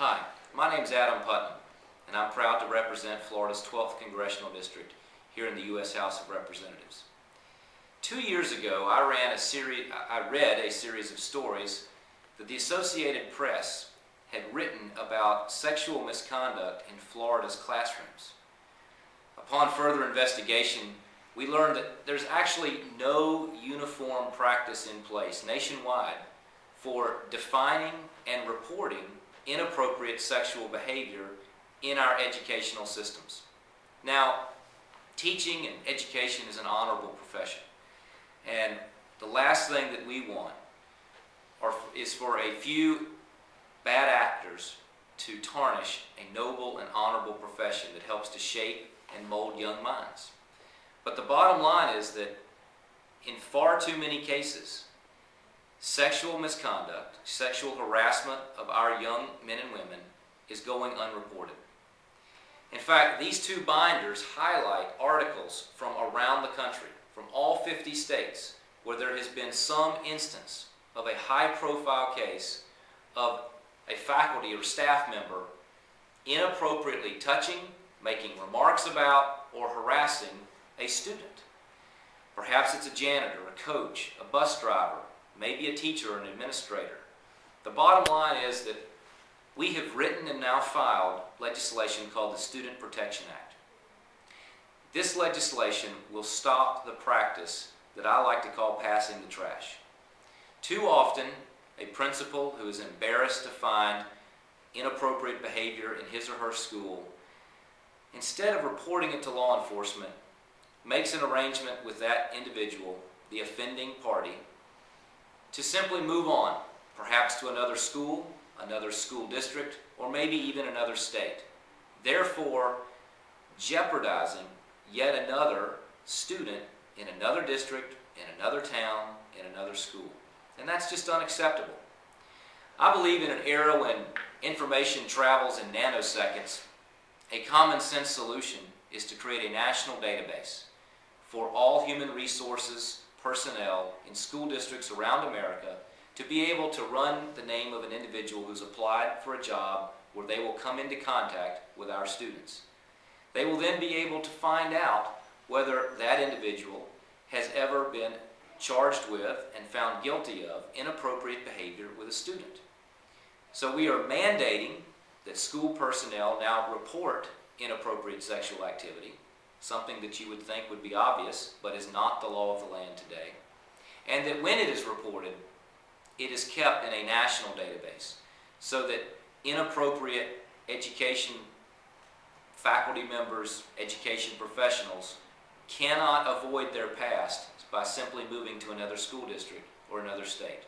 Hi, my name is Adam Putnam, and I'm proud to represent Florida's 12th Congressional District here in the U.S. House of Representatives. 2 years ago, I read a series of stories that the Associated Press had written about sexual misconduct in Florida's classrooms. Upon further investigation, we learned that there's actually no uniform practice in place nationwide for defining and reporting inappropriate sexual behavior in our educational systems. Now, teaching and education is an honorable profession, and the last thing that we want is for a few bad actors to tarnish a noble and honorable profession that helps to shape and mold young minds. But the bottom line is that in far too many cases, sexual misconduct, sexual harassment of our young men and women is going unreported. In fact, these two binders highlight articles from around the country, from all 50 states, where there has been some instance of a high-profile case of a faculty or staff member inappropriately touching, making remarks about, or harassing a student. Perhaps it's a janitor, a coach, a bus driver, maybe a teacher or an administrator. The bottom line is that we have written and now filed legislation called the Student Protection Act. This legislation will stop the practice that I like to call passing the trash. Too often, a principal who is embarrassed to find inappropriate behavior in his or her school, instead of reporting it to law enforcement, makes an arrangement with that individual, the offending party, to simply move on, perhaps to another school district, or maybe even another state, therefore jeopardizing yet another student in another district, in another town, in another school. And that's just unacceptable. I believe in an era when information travels in nanoseconds, a common sense solution is to create a national database for all human resources personnel in school districts around America to be able to run the name of an individual who's applied for a job where they will come into contact with our students. They will then be able to find out whether that individual has ever been charged with and found guilty of inappropriate behavior with a student. So we are mandating that school personnel now report inappropriate sexual activity, something that you would think would be obvious, but is not the law of the land today. And that when it is reported, it is kept in a national database so that inappropriate education faculty members, education professionals cannot avoid their past by simply moving to another school district or another state.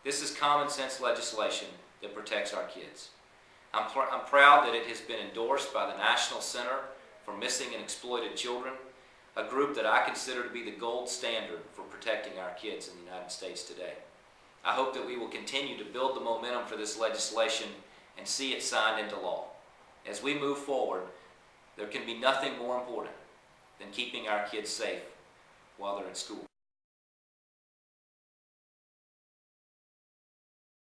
This is common sense legislation that protects our kids. I'm proud that it has been endorsed by the National Center for Missing and Exploited Children, a group that I consider to be the gold standard for protecting our kids in the United States today. I hope that we will continue to build the momentum for this legislation and see it signed into law. As we move forward, there can be nothing more important than keeping our kids safe while they're at school.